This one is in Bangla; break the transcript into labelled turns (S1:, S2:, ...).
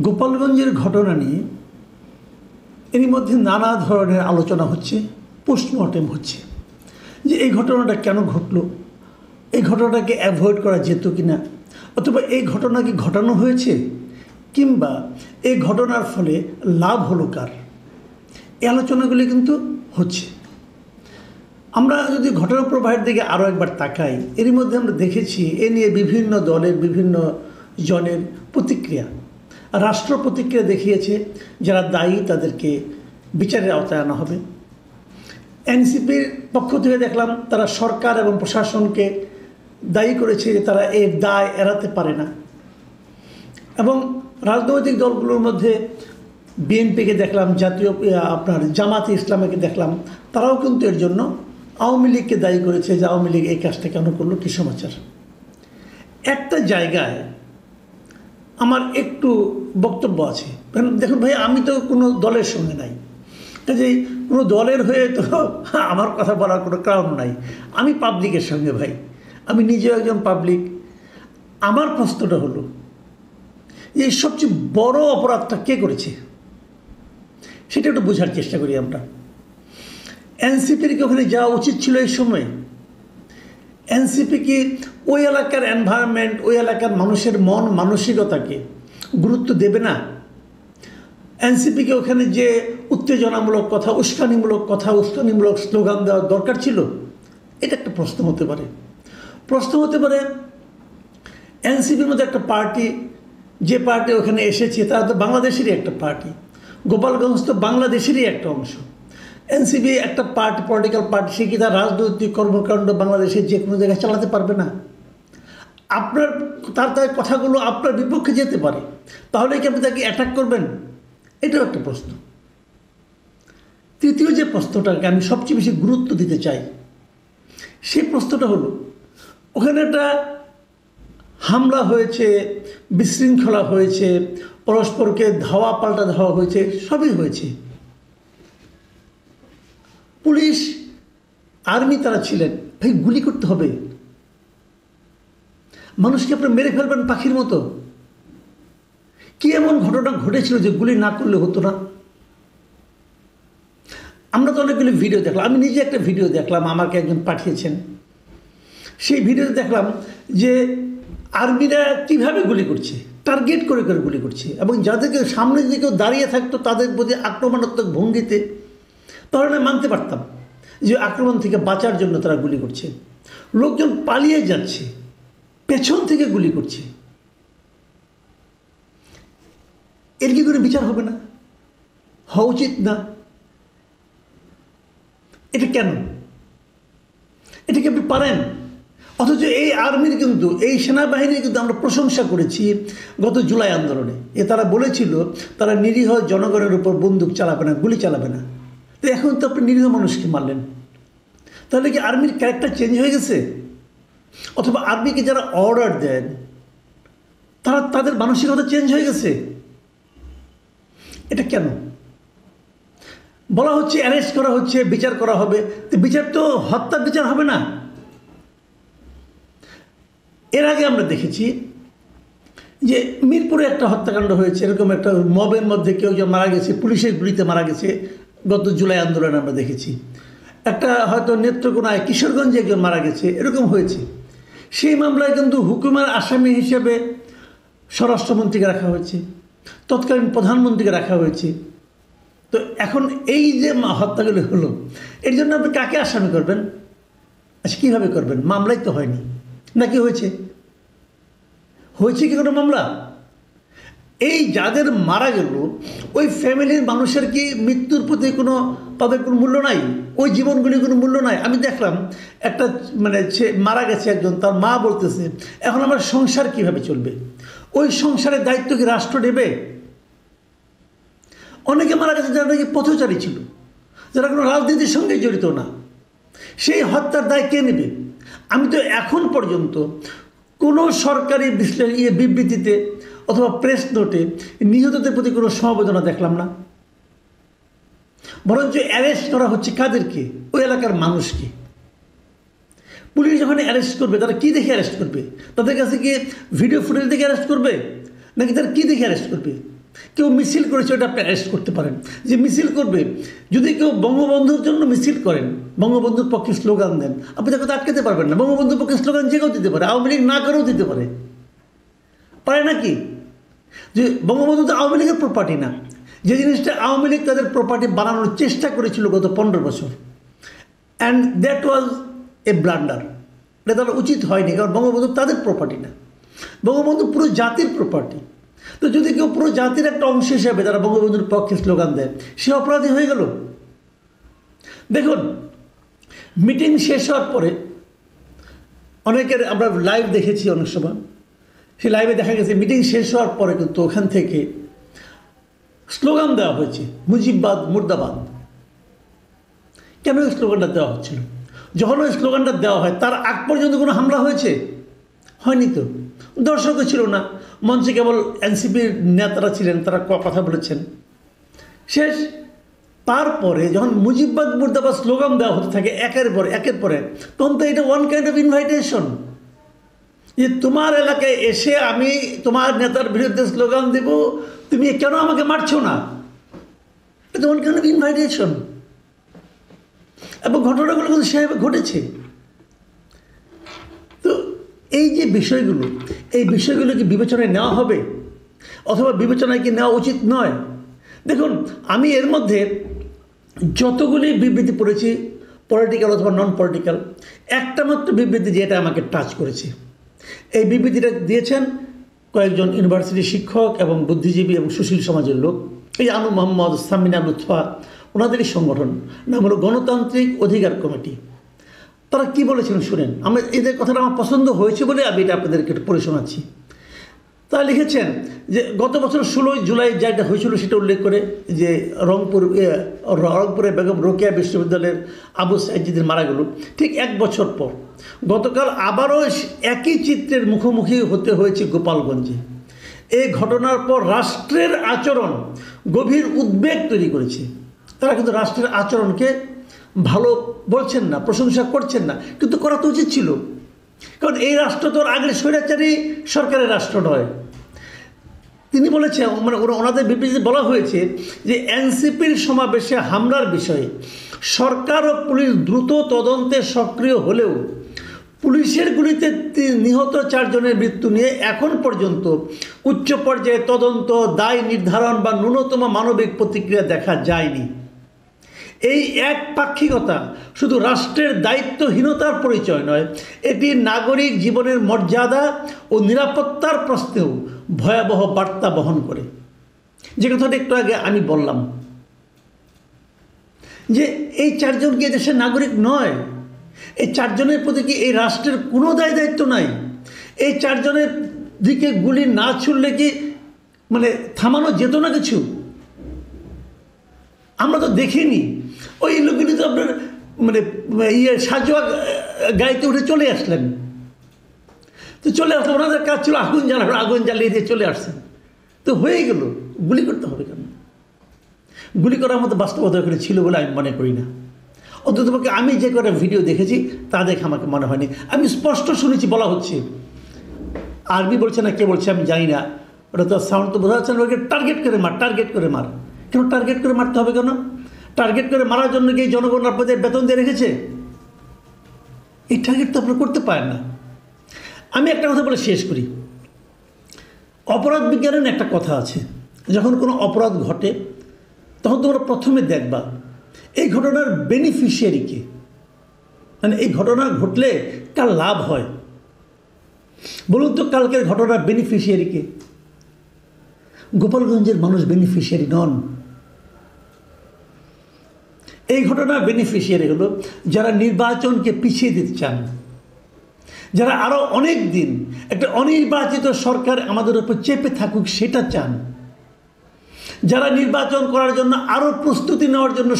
S1: গোপালগঞ্জের ঘটনা নিয়ে এরই মধ্যে নানা ধরনের আলোচনা হচ্ছে, পোস্টমর্টেম হচ্ছে যে এই ঘটনাটা কেন ঘটলো, এই ঘটনাটাকে অ্যাভয়েড করা যেত কি না, অথবা এই ঘটনা কি ঘটানো হয়েছে, কিংবা এই ঘটনার ফলে লাভ হলো কার, এই আলোচনাগুলি কিন্তু হচ্ছে। আমরা যদি ঘটনা প্রবাহের দিকে আরও একবার তাকাই, এরই মধ্যে আমরা দেখেছি এ নিয়ে বিভিন্ন দলের বিভিন্ন জনের প্রতিক্রিয়া। রাষ্ট্র প্রতিক্রিয়া দেখিয়েছে, যারা দায়ী তাদেরকে বিচারের আওতায় আনা হবে। এনসিপির পক্ষ থেকে দেখলাম তারা সরকার এবং প্রশাসনকে দায়ী করেছে যে তারা এর দায় এড়াতে পারে না। এবং রাজনৈতিক দলগুলোর মধ্যে বিএনপিকে দেখলাম, জামাতে ইসলামীকে দেখলাম, তারাও কিন্তু এর জন্য আওয়ামী লীগকে দায়ী করেছে যে আওয়ামী লীগ এই কাজটা কেন করলো, কী সমাচার। একটা জায়গায় আমার একটু বক্তব্য আছে। দেখুন ভাই, আমি তো কোনো দলের সঙ্গে নাই, কাজেই কোনো দলের হয়ে তো আমার কথা বলার কোনো কারণ নাই। আমি পাবলিকের সঙ্গে ভাই, আমি নিজেও একজন পাবলিক। আমার প্রশ্নটা হলো যে সবচেয়ে বড় অপরাধটা কে করেছে সেটা একটু বোঝার চেষ্টা করি আমরা। এনসিপির কি ওখানে যাওয়া উচিত ছিল এই সময়? এনসিপি কি ওই এলাকার এনভায়রনমেন্ট, ওই এলাকার মানুষের মন মানসিকতাকে গুরুত্ব দেবে না? এনসিপিকে ওখানে যে উত্তেজনামূলক কথা, উস্কানিমূলক স্লোগান দেওয়ার দরকার ছিল? এটা একটা প্রশ্ন হতে পারে। প্রশ্ন হতে পারে এনসিপির মধ্যে একটা পার্টি, যে পার্টি ওখানে এসেছে তারা তো বাংলাদেশেরই একটা পার্টি, গোপালগঞ্জ তো বাংলাদেশেরই একটা অংশ। এনসিপি একটা পার্টি, পলিটিক্যাল পার্টি, সে কি তার রাজনৈতিক কর্মকাণ্ড বাংলাদেশের যে কোনো জায়গায় চালাতে পারবে না? তার কথাগুলো আপনার বিপক্ষে যেতে পারে, তাহলে কি আপনি তাকে অ্যাটাক করবেন? এটাও একটা প্রশ্ন। তৃতীয় যে প্রশ্নটাকে আমি সবচেয়ে বেশি গুরুত্ব দিতে চাই, সেই প্রশ্নটা হলো, ওখানে একটা হামলা হয়েছে, বিশৃঙ্খলা হয়েছে, পরস্পরকে ধাওয়া পাল্টা ধাওয়া হয়েছে, সবই হয়েছে। পুলিশ, আর্মি তারা ছিলেন, ভাই গুলি করতে হবে? মানুষকে আপনি মেরে ফেলবেন পাখির মতো? কি এমন ঘটনা ঘটেছিল যে গুলি না করলে হতো না? আমরা তো অনেকগুলি ভিডিও দেখলাম, আমি নিজে একটা ভিডিও দেখলাম, আমাকে একজন পাঠিয়েছেন। সেই ভিডিওতে দেখলাম যে আর্মিরা কীভাবে গুলি করছে, টার্গেট করে করে গুলি করছে, এবং যাদেরকে সামনে যদি কেউ দাঁড়িয়ে থাকতো তাদের প্রতি আক্রমণাত্মক ভঙ্গিতে, তাহলে আমি মানতে পারতাম যে আক্রমণ থেকে বাঁচার জন্য তারা গুলি করছে। লোকজন পালিয়ে যাচ্ছে, পেছন থেকে গুলি করছে। এর কি করে বিচার হবে না? হওয়া উচিত না? এটা কেন? এটা কি আপনি পারেন? অথচ এই আর্মির কিন্তু, এই সেনাবাহিনীর কিন্তু আমরা প্রশংসা করেছি গত জুলাই আন্দোলনে। তারা বলেছিল তারা নিরীহ জনগণের উপর বন্দুক চালাবে না, গুলি চালাবে না। তো এখন তো আপনি নিরীহ মানুষকে মারলেন। তাহলে কি আর্মির ক্যারেক্টার চেঞ্জ হয়ে গেছে? অথবা আর্মিকে যারা অর্ডার দেন তাদের মানসিকতা চেঞ্জ হয়ে গেছে? এটা কেন? বলা হচ্ছে অ্যারেস্ট করা হচ্ছে, বিচার করা হবে। তো বিচার তো হত্যার বিচার হবে না? এর আগে আমরা দেখেছি যে মিরপুরে একটা হত্যাকাণ্ড হয়েছে, এরকম একটা মবের মধ্যে কেউ যে মারা গেছে, পুলিশের গুলিতে মারা গেছে, গত জুলাই আন্দোলনে আমরা দেখেছি। একটা হয়তো নেত্রকোনায়, কিশোরগঞ্জে একজন মারা গেছে, এরকম হয়েছে। সেই মামলায় কিন্তু হুকুমের আসামি হিসেবে স্বরাষ্ট্রমন্ত্রীকে রাখা হয়েছে, তৎকালীন প্রধানমন্ত্রীকে রাখা হয়েছে। তো এখন এই যে হত্যাগুলো হলো, এর জন্য আপনি কাকে আসামি করবেন? আচ্ছা, কীভাবে করবেন? মামলাই তো হয়নি, নাকি হয়েছে? হয়েছে কি কোনো মামলা? এই যাদের মারা গেল, ওই ফ্যামিলির মানুষের কি মৃত্যুর প্রতি তাদের কোনো মূল্য নাই? ওই জীবনগুলির কোনো মূল্য নাই? আমি দেখলাম একটা মারা গেছে একজন, তার মা বলতেছে এখন আমার সংসার কিভাবে চলবে? ওই সংসারের দায়িত্ব কি রাষ্ট্র নেবে? অনেকে মারা গেছে যারা নাকি পথচারী ছিল, যারা কোনো রাজনীতির সঙ্গে জড়িত না। সেই হত্যার দায় কে নেবে? আমি তো এখন পর্যন্ত কোনো সরকারি বিবৃতিতে অথবা প্রেস নোটে নিহতদের প্রতি কোনো সমবেদনা দেখলাম না। বরঞ্চ অ্যারেস্ট করা হচ্ছে কাদেরকে? ওই এলাকার মানুষকে। পুলিশ যখন অ্যারেস্ট করবে, তারা কী দেখে অ্যারেস্ট করবে? তাদের কাছে কি ভিডিও ফুটেজ দেখে অ্যারেস্ট করবে, নাকি তারা কী দেখে অ্যারেস্ট করবে? কেউ মিছিল করেছে, ওটা আপনি অ্যারেস্ট করতে পারেন। যে মিছিল করবে, যদি কেউ বঙ্গবন্ধুর জন্য মিছিল করেন, বঙ্গবন্ধুর পক্ষে স্লোগান দেন, আপনি তাকে তো আটকাতে পারবেন না। বঙ্গবন্ধুর পক্ষে স্লোগান যে কেউ দিতে পারে, আওয়ামী লীগ না করেও দিতে পারে, পারে নাকি? যে বঙ্গবন্ধু তো আওয়ামী লীগের প্রপার্টি না। যে জিনিসটা আওয়ামী লীগ তাদের প্রপার্টি বানানোর চেষ্টা করেছিল গত 15 বছর, and that was A blunder. এটা তারা উচিত হয়নি, কারণ বঙ্গবন্ধু তাদের প্রপার্টি না, বঙ্গবন্ধু পুরো জাতির প্রপার্টি। তো যদি কেউ পুরো জাতির একটা অংশ হিসাবে তারা বঙ্গবন্ধুর পক্ষে স্লোগান দেয়, সে অপরাধী হয়ে গেল। দেখুন, মিটিং শেষ হওয়ার পরে অনেকের আমরা লাইভ দেখেছি, অনেক সময় সেই লাইভে দেখা গেছে মিটিং শেষ হওয়ার পরে কিন্তু ওখান থেকে স্লোগান দেওয়া হয়েছে, মুজিববাদ মুর্দাবাদ। কেন ওই স্লোগানটা দেওয়া হচ্ছিল? যখন ওই স্লোগানটা দেওয়া হয় তার আগ পর্যন্ত কোনো হামলা হয়েছে? হয়নি তো। দর্শকও ছিল না, মঞ্চে কেবল এনসিপির নেতারা ছিলেন, তারা কথা বলেছেন, শেষ। তারপরে যখন মুজিববাদ মুর্দাবাদ স্লোগান দেওয়া হতে থাকে একের পরে, তখন তো এটা ওয়ান কাইন্ড অফ ইনভাইটেশন, যে তোমার এলাকায় এসে আমি তোমার নেতার বিরুদ্ধে স্লোগান দেব, তুমি কেন আমাকে মারছো না? এটা ওয়ান কাইন্ড অফ ইনভাইটেশন। এবং ঘটনাগুলো কিন্তু সেভাবে ঘটেছে। তো এই যে বিষয়গুলো, এই বিষয়গুলো কি বিবেচনায় নেওয়া হবে, অথবা বিবেচনায় কি নেওয়া উচিত নয়? দেখুন, আমি এর মধ্যে যতগুলি বিবৃতি পড়েছি, পলিটিক্যাল অথবা নন পলিটিক্যাল, একটা মাত্র বিবৃতি যেটা আমাকে টাচ করেছে, এই বিবৃতিটা দিয়েছেন কয়েকজন ইউনিভার্সিটি শিক্ষক এবং বুদ্ধিজীবী এবং সুশীল সমাজের লোক। এই আনু মোহাম্মদ, সামিনা লুৎফা, ওনাদেরই সংগঠন, নাম হলো গণতান্ত্রিক অধিকার কমিটি। তারা কি বলেছিলেন শুনেন। এদের কথাটা আমার পছন্দ হয়েছে বলে আমি এটা আপনাদেরকে একটু পড়ে শোনাচ্ছি। তারা লিখেছেন যে গত বছর 16 জুলাই যেটা হয়েছিল সেটা উল্লেখ করে, যে রংপুরে বেগম রোকেয়া বিশ্ববিদ্যালয়ের আবু সাইদ মারা গেল ঠিক 1 বছর পর গতকাল আবারও একই চিত্রের মুখোমুখি হতে হয়েছে গোপালগঞ্জে। এই ঘটনার পর রাষ্ট্রের আচরণ গভীর উদ্বেগ তৈরি করেছে। তারা কিন্তু রাষ্ট্রের আচরণকে ভালো বলছেন না, প্রশংসা করছেন না, কিন্তু করা তো উচিত ছিল, কারণ এই রাষ্ট্র তো আগের স্বৈরাচারী সরকারের রাষ্ট্র নয়। তিনি বলেছেন, মানে ওনাদের বিবৃতিতে বলা হয়েছে যে এনসিপির সমাবেশে হামলার বিষয়ে সরকার ও পুলিশ দ্রুত তদন্তে সক্রিয় হলেও পুলিশের গুলিতে নিহত 4 জনের মৃত্যু নিয়ে এখন পর্যন্ত উচ্চ পর্যায়ে তদন্ত, দায় নির্ধারণ বা ন্যূনতম মানবিক প্রতিক্রিয়া দেখা যায়নি। এই একপাক্ষিকতা শুধু রাষ্ট্রের দায়িত্বহীনতার পরিচয় নয়, এটি নাগরিক জীবনের মর্যাদা ও নিরাপত্তার প্রশ্নেও ভয়াবহ বার্তা বহন করে। যে কথাটা একটু আগে আমি বললাম, যে এই 4 জন কি দেশের নাগরিক নয়? এই 4 জনের প্রতি কি এই রাষ্ট্রের কোনো দায়িত্ব নাই? এই 4 জনের দিকে গুলি না ছুড়লে কি মানে থামানো যেত না কিছু? আমরা তো দেখিনি। ওই লোকগুলি তো আপনার মানে সাজোয়া গাড়িতে উঠে চলে আসলেন, তো চলে আসলে ওনাদের কাজ ছিল আগুন জ্বালানো, আগুন জ্বালিয়ে দিয়ে চলে আসছেন, তো হয়ে গেল। গুলি করতে হবে কেন? গুলি করার মতো বাস্তবতা এখানে ছিল বলে আমি মনে করি না। অন্ততপক্ষে আমি যে কটা ভিডিও দেখেছি তা দেখে আমাকে মনে হয়নি। আমি স্পষ্ট শুনেছি বলা হচ্ছে, আরবি বলছে না কে বলছে আমি জানি না, ওটা তো সাউন্ড তো বোঝা যাচ্ছে না, ওকে টার্গেট করে মার, টার্গেট করে মার। কেন টার্গেট করে মারতে হবে কেন? টার্গেট করে মারার জন্য কি জনগণ আপনাদের বেতন দিয়ে রেখেছে? এই টার্গেট তো আপনারা করতে পারেন না। আমি একটা কথা বলে শেষ করি। অপরাধ বিজ্ঞানের একটা কথা আছে, যখন কোনো অপরাধ ঘটে তখন তোমরা প্রথমে দেখবা এই ঘটনার বেনিফিশিয়ারিকে, মানে এই ঘটনা ঘটলে কার লাভ হয়। বলুন তো কালকের ঘটনার বেনিফিশিয়ারিকে? গোপালগঞ্জের মানুষ বেনিফিশিয়ারি নন। এই ঘটনার বেনিফিশিয়ারি হলো যারা নির্বাচনকে পিছিয়ে দিতে চান, যারা আরও অনেক দিন একটা অনির্বাচিত সরকার আমাদের উপর চেপে থাকুক সেটা চান, যারা নির্বাচন করার জন্য আরও প্রস্তুতি নেওয়ার জন্য